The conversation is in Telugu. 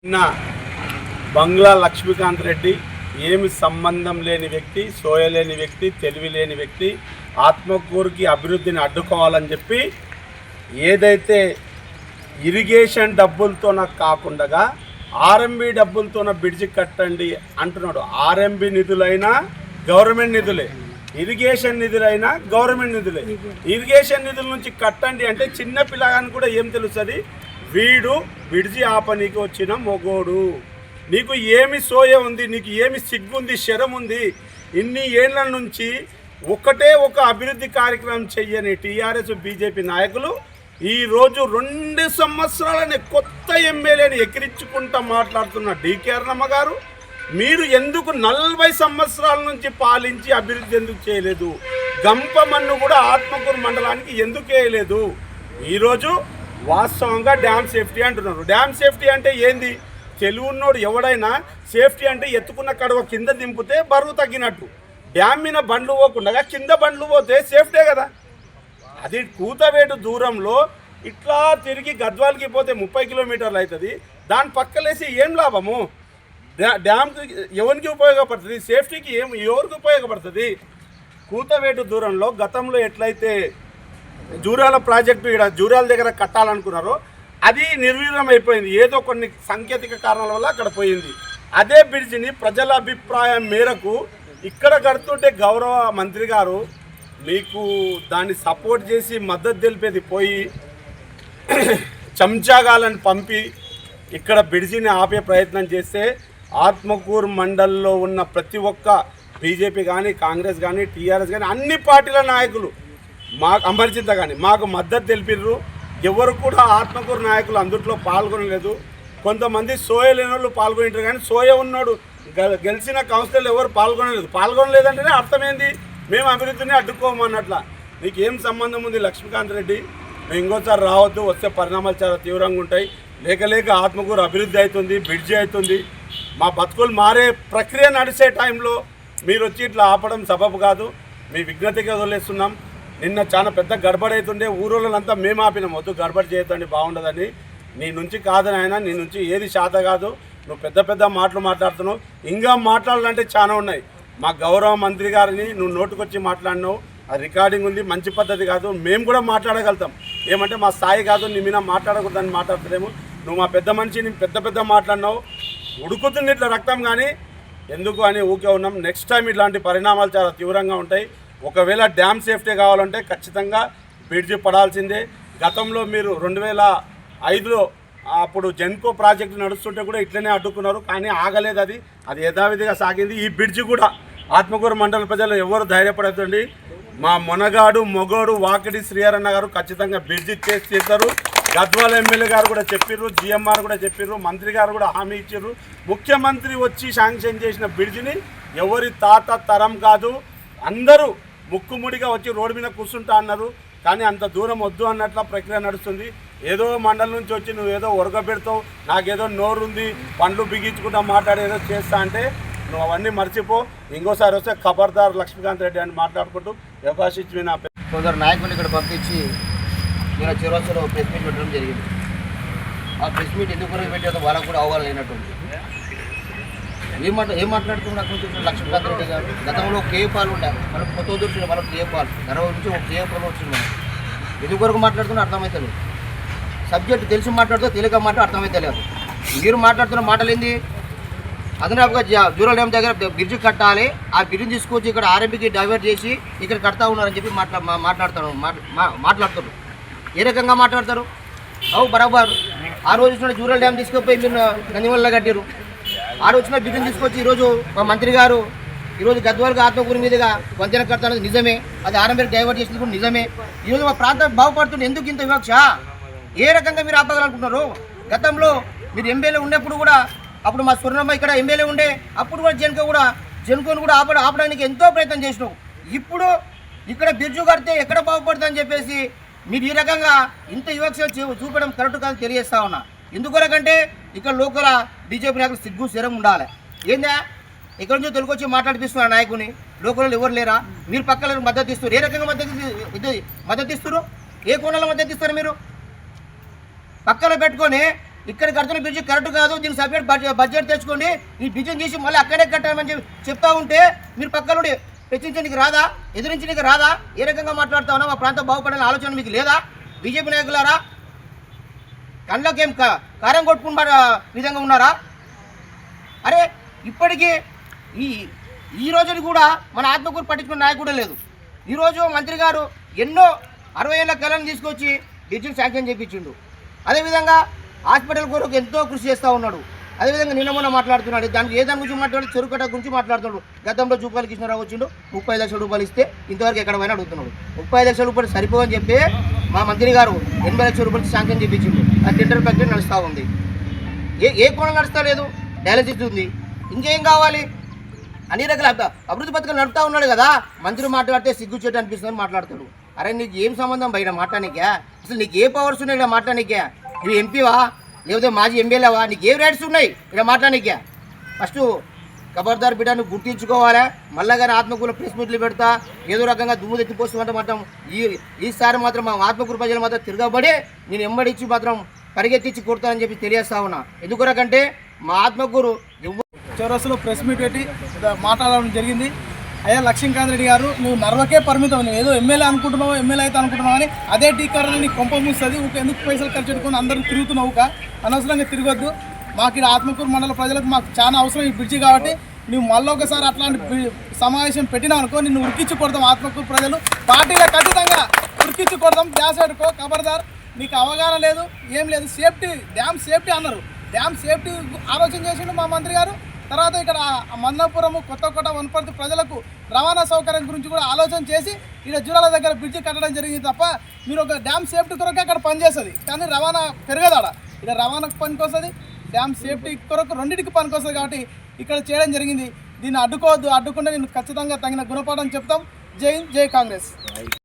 నిన్న బంగ్లా లక్ష్మీకాంత్ రెడ్డి ఏమి సంబంధం లేని వ్యక్తి, సోయలేని వ్యక్తి, తెలివి లేని వ్యక్తి, ఆత్మకూరుకి అభివృద్ధిని అడ్డుకోవాలని చెప్పి ఏదైతే ఇరిగేషన్ డబ్బులతో నాకు కాకుండా ఆర్ఎంబి డబ్బులతోన బ్రిడ్జి కట్టండి అంటున్నాడు. ఆర్ఎంబి నిధులైనా గవర్నమెంట్ నిధులే, ఇరిగేషన్ నిధులైనా గవర్నమెంట్ నిధులే. ఇరిగేషన్ నిధుల నుంచి కట్టండి అంటే చిన్న పిల్లగాని కూడా ఏం తెలుస్తుంది? వీడు బ్రిడ్జి ఆపనీకి వచ్చిన మొగోడు. నీకు ఏమి సోయ ఉంది, నీకు ఏమి సిగ్గుంది, శరం ఉంది? ఇన్ని ఏళ్ల నుంచి ఒకటే ఒక అభివృద్ధి కార్యక్రమం చెయ్యని టీఆర్ఎస్ బీజేపీ నాయకులు ఈరోజు 2 సంవత్సరాలని కొత్త ఎమ్మెల్యేని ఎక్కిరించుకుంటూ మాట్లాడుతున్న డీకే అరుణమ్మ గారు, మీరు ఎందుకు 40 సంవత్సరాల నుంచి పాలించి అభివృద్ధి ఎందుకు చేయలేదు? గంపమన్ను కూడా ఆత్మకూరు మండలానికి ఎందుకు వేయలేదు? ఈరోజు వాస్తవంగా డ్యామ్ సేఫ్టీ అంటున్నారు. డ్యామ్ సేఫ్టీ అంటే ఏంది? తెలుగున్నోడు ఎవడైనా సేఫ్టీ అంటే ఎత్తుకున్న కడవ కింద దింపితే బరువు తగ్గినట్టు. డ్యామ్ మీద బండ్లు పోకుండా కింద బండ్లు పోతే సేఫ్టీ కదా. అది కూతవేటు దూరంలో ఇట్లా తిరిగి గద్వాలకి పోతే 30 కిలోమీటర్లు అవుతుంది. దాని పక్కలేసి ఏం లాభము? డ్యామ్కి ఎవరికి ఉపయోగపడుతుంది? సేఫ్టీకి ఎవరికి ఉపయోగపడుతుంది? కూతవేటు దూరంలో గతంలో ఎట్లయితే జూరాల ప్రాజెక్టు ఇక్కడ జూరాల దగ్గర కట్టాలనుకున్నారో అది నిర్వీర్యం అయిపోయింది. ఏదో కొన్ని సాంకేతిక కారణాల వల్ల అక్కడ పోయింది. అదే బ్రిడ్జిని ప్రజల అభిప్రాయం మేరకు ఇక్కడ కడుతుంటే గౌరవ మంత్రి గారు మీకు దాన్ని సపోర్ట్ చేసి మద్దతు తెలిపేది పోయి చెంచాగాలను పంపి ఇక్కడ బ్రిడ్జిని ఆపే ప్రయత్నం చేస్తే ఆత్మకూరు మండల్లో ఉన్న ప్రతి ఒక్క బీజేపీ కానీ, కాంగ్రెస్ కానీ, టీఆర్ఎస్ కానీ అన్ని పార్టీల నాయకులు మాకు అమర్చింత కానీ మాకు మద్దతు తెలిపిర్రు. ఎవరు కూడా ఆత్మకూరు నాయకులు అందుట్లో పాల్గొనలేదు. కొంతమంది సోయ లేని వాళ్ళు పాల్గొంటారు కానీ సోయ ఉన్నాడు గెలిచిన కౌన్సిలర్లు ఎవరు పాల్గొనలేదంటేనే అర్థమైంది మేము అభివృద్ధిని అడ్డుకోమన్నట్ల. నీకు ఏం సంబంధం ఉంది లక్ష్మీకాంత్ రెడ్డి? నువ్వు ఇంకోసారి రావద్దు, వస్తే పరిణామాలు చాలా తీవ్రంగా ఉంటాయి. లేక ఆత్మకూరు అభివృద్ధి అవుతుంది, బ్రిడ్జి అవుతుంది. మా బతుకులు మారే ప్రక్రియ నడిచే టైంలో మీరు వచ్చి ఇట్లా ఆపడం సబబు కాదు. మీ విజ్ఞతగా వదిలేస్తున్నాం. నిన్న చాలా పెద్ద గడబడి అవుతుండే, ఊరోళ్ళంతా మేము ఆపినాం, వద్దు గడబడి చేయొద్దండి బాగుండదని. నీ నుంచి కాదని ఆయన, నీ నుంచి ఏది శాత కాదు. నువ్వు పెద్ద మాటలు మాట్లాడుతున్నావు. ఇంకా మాట్లాడాలంటే చాలా ఉన్నాయి. మా గౌరవ మంత్రి గారిని నువ్వు నోటుకొచ్చి మాట్లాడినావు, ఆ రికార్డింగ్ ఉంది, మంచి పద్ధతి కాదు. మేము కూడా మాట్లాడగలుగుతాం, ఏమంటే మా స్థాయి కాదు, నీ మీద మాట్లాడకూడదని మాట్లాడలేము. నువ్వు మా పెద్ద మనిషిని పెద్ద మాట్లాడినావు. ఉడుకుతుంది ఇట్లా రక్తం కానీ ఎందుకు అని ఊకే ఉన్నాం. నెక్స్ట్ టైం ఇట్లాంటి పరిణామాలు చాలా తీవ్రంగా ఉంటాయి. ఒకవేళ డ్యామ్ సేఫ్టీ కావాలంటే ఖచ్చితంగా బ్రిడ్జి పడాల్సిందే. గతంలో మీరు 2005లో అప్పుడు జెన్కో ప్రాజెక్టు నడుస్తుంటే కూడా ఇట్లనే అడ్డుకున్నారు, కానీ ఆగలేదు. అది యథావిధిగా సాగింది. ఈ బ్రిడ్జి కూడా ఆత్మకూరు మండల ప్రజలు ఎవరు ధైర్యపడతండి. మా మొగోడు వాకిడి శ్రీహరన్న గారు ఖచ్చితంగా బ్రిడ్జి చేసి తీస్తారు. గద్వాల ఎమ్మెల్యే గారు కూడా చెప్పిర్రు, జిఎంఆర్ కూడా చెప్పిర్రు, మంత్రి గారు కూడా హామీ ఇచ్చారు. ముఖ్యమంత్రి వచ్చి శాంక్షన్ చేసిన బ్రిడ్జిని ఎవరి తాత తరం కాదు, అందరూ ముక్కుముడిగా వచ్చి రోడ్డు మీద కూర్చుంటా అన్నారు. కానీ అంత దూరం వద్దు అన్నట్ల ప్రక్రియ నడుస్తుంది. ఏదో మండలం నుంచి వచ్చి నువ్వు ఏదో ఉరగబెడతావు, నాకేదో నోరుంది, పండ్లు బిగించుకుంటా మాట్లాడి ఏదో చేస్తా అంటే నువ్వు అవన్నీ మర్చిపో. ఇంకోసారి వస్తే ఖబర్దార్ లక్ష్మీకాంత్ రెడ్డి అని మాట్లాడుకుంటూ అవకాశం ఇచ్చి నా కొందరు నాయకులు ఇక్కడ పంపించి నేను చివరిలో ప్రెస్ మీట్ పెట్టడం జరిగింది. ఆ ప్రెస్ మీట్ ఎందుకు పెట్టేదో వాళ్ళకు కూడా అవగాహన లేనట్టుంది. ఏం మాట్లాడుతున్నా లక్ష్మీకాంత్ రెడ్డి గారు? గతంలో కేపాలు ఉండే, మనం కొత్త వచ్చింది, మనం కేపాలు 60 నుంచి ఒక కేపాలు వచ్చింది. మనం ఎందుకు మాట్లాడుతున్నా అర్థమవుతుంది. సబ్జెక్ట్ తెలిసి మాట్లాడుతూ తెలియక అర్థమవుతలేదు. మీరు మాట్లాడుతున్న మాటలు ఏంది? అదనపుగా జూరాల డ్యామ్ దగ్గర బ్రిడ్జి కట్టాలి, ఆ బ్రిడ్జిని తీసుకొచ్చి ఇక్కడ ఆర్ఎంపీకి డైవర్ట్ చేసి ఇక్కడ కడతా ఉన్నారని చెప్పి మాట్లాడుతున్నారు. ఏ రకంగా మాట్లాడతారు? బరాబర్ ఆ రోజు వచ్చిన జూరాల డ్యామ్ తీసుకుపోయి మీరు నందివల్ల కట్టారు. ఆ రోజు వచ్చిన బ్రిడ్జిని తీసుకొచ్చి ఈరోజు మా మంత్రి గారు ఈరోజు గద్వాలకు ఆత్మకూరు మీదుగా వంతెన కడతానది నిజమే, అది ఆర్ఎంపీకి డైవర్ట్ చేసింది కూడా నిజమే. ఈరోజు మా ప్రాంతం బాగుపడుతుంది. ఎందుకు ఇంత వివక్ష? ఏ రకంగా మీరు ఆపగలనుకుంటున్నారు? గతంలో మీరు ఎమ్మెల్యే ఉన్నప్పుడు కూడా, అప్పుడు మా స్వర్ణమ్మ ఇక్కడ ఎమ్మెల్యే ఉండే, అప్పుడు కూడా జెన్కోను కూడా ఆపడానికి ఎంతో ప్రయత్నం చేసినావు. ఇప్పుడు ఇక్కడ బ్రిడ్జు కడితే ఎక్కడ బాగుపడుతుందని చెప్పేసి మీరు ఈ రకంగా ఇంత వివక్ష చూపడం కరెక్ట్ కాదు తెలియజేస్తా ఉన్నా. ఎందుకొరకంటే ఇక్కడ లోకల్ బీజేపీ నాయకులు సిగ్గు శరం ఉండాలి. ఏందా ఇక్కడ నుంచి తొలికొచ్చి మాట్లాడిపిస్తున్నారు నాయకుని? లోకల్ ఎవరు లేరా? మీరు పక్కన మద్దతు ఇస్తారు. ఏ రకంగా మద్దతు ఇస్తారు? ఏ కోణాల మద్దతు ఇస్తారు? మీరు పక్కన పెట్టుకొని ఇక్కడ కడుతున్న బ్రిడ్జి కరెక్ట్ కాదు, దీనికి సపరేట్ బడ్జెట్ తెచ్చుకోండి, ఈ బ్రిడ్జిని తీసి మళ్ళీ అక్కడే కట్టామని చెప్తా ఉంటే మీరు పక్క నుండి ప్రశ్నించడానికి రాదా, ఎదిరించడానికి రాదా? ఏ రకంగా మాట్లాడుతా ఉన్నా? మా ప్రాంతం బాగుపడాలని ఆలోచన మీకు లేదా? బీజేపీ నాయకులారా, కళ్ళకేం కారం కొట్టుకున్న విధంగా ఉన్నారా? అరే ఇప్పటికీ ఈ రోజుని కూడా మన ఆత్మకూరు పట్టించుకున్న నాయకుడే లేదు. ఈరోజు మంత్రి గారు ఎన్నో 60 ఏళ్ల కళను తీసుకొచ్చి బ్రిడ్జిని శాంక్షన్ చేయించిండు. అదేవిధంగా హాస్పిటల్ కొరకు ఎంతో కృషి చేస్తూ ఉన్నాడు. అదేవిధంగా నిన్న మొన్న మాట్లాడుతున్నాడు. దానికి ఏ దాని గురించి మాట్లాడు? చెరుకట్ట గురించి మాట్లాడుతున్నాడు. గతంలో జూపాలి కృష్ణారావు వచ్చిండు, 35 లక్షల రూపాయలు ఇస్తే ఇంతవరకు ఎక్కడ పోయినా అడుగుతున్నాడు. 35 లక్షల రూపాయలు సరిపోవని చెప్పి మా మంత్రి గారు 80 లక్షల రూపాయలు శాంక్షన్ చేయించిండు. ఆ టెండర్ ప్రక్రియ నడుస్తూ ఉంది. ఏ కోణం నడుస్తూ లేదు, డయాలసిస్ ఉంది. ఇంకేం కావాలి? అన్ని రకాల అభివృద్ధి పథకాలు నడుపుతా ఉన్నాడు కదా. మంత్రి మాట్లాడితే సిగ్గుచేటు అనిపిస్తుందని మాట్లాడతాడు. అరే నీకు ఏం సంబంధం బయట మాట్లాడనికే? అసలు నీకు ఏ పవర్స్ ఉన్నాయి ఇక్కడ మాట్లాడనికే? నువ్వు ఎంపీవా లేకపోతే మాజీ ఎమ్మెల్యేవా? నీకు ఏ రైట్స్ ఉన్నాయి ఇక్కడ మాట్లాడనికే? ఫస్ట్ ఖబర్దార్ బిడ్డను గుర్తించుకోవాలి. మళ్ళా కానీ ఆత్మకూరులో ప్రెస్ మీట్లు పెడతా ఏదో రకంగా దుమ్ము ఎత్తిపోస్తుందంటే మాత్రం ఈసారి మాత్రం మా ఆత్మకూరు ప్రజలు మాత్రం తిరగబడి నేను ఎంబడిచ్చి మాత్రం పరిగెత్తించి కొడతానని చెప్పి తెలియజేస్తా ఉన్నా. ఎందుకొరకంటే మా ఆత్మకూరు చౌరస్సులో ప్రెస్ మీట్ పెట్టి మాట్లాడడం జరిగింది. అయ్యా లక్ష్మీకాంత్ రెడ్డి గారు, నువ్వు నర్వకే పరిమితం, నువ్వు ఏదో ఎమ్మెల్యే అనుకుంటున్నావు, ఎమ్మెల్యే అయితే అనుకుంటున్నావు అని అదే టీకారని నీకు కొంప మూస్తుంది. ఎందుకు పైసలు ఖర్చు పెట్టుకుని అందరూ తిరుగుతున్నావు? అనవసరంగా తిరగొద్దు. మాకు ఇక్కడ ఆత్మకూరు మండల ప్రజలకు మాకు చాలా అవసరం ఈ బ్రిడ్జి కాబట్టి నువ్వు మళ్ళీ ఒకసారి అట్లాంటి సమావేశం పెట్టినావు అనుకో, నిన్ను ఉరికిచ్చి కొడతాం. ఆత్మకూరు ప్రజలు పార్టీలో ఖచ్చితంగా ఉరికిచ్చి కొడతాం. గ్యాస్ పెట్టుకో, ఖబర్దార్. నీకు అవగాహన లేదు, ఏం లేదు. సేఫ్టీ, డ్యామ్ సేఫ్టీ అన్నారు. డ్యామ్ సేఫ్టీ ఆలోచన చేసిండు మా మంత్రి గారు. తర్వాత ఇక్కడ మన్నాపురము, కొత్తకోట, వనపర్తి ప్రజలకు రవాణా సౌకర్యం గురించి కూడా ఆలోచన చేసి ఇక్కడ జూరాల దగ్గర బ్రిడ్జి కట్టడం జరిగింది తప్ప మీరు ఒక డ్యామ్ సేఫ్టీ కొరకు అక్కడ పనిచేస్తుంది, కానీ రవాణా పెరగదాడ. ఇక్కడ రవాణాకు పనికి వస్తుంది, డ్యామ్ సేఫ్టీ కొరకు రెండింటికి పనికి వస్తుంది. కాబట్టి ఇక్కడ చేయడం జరిగింది. దీన్ని అడ్డుకోవద్దు. అడ్డుకుంటే నేను ఖచ్చితంగా తగిన గుణపాఠం చెప్తాం. జై హింద్, జై కాంగ్రెస్.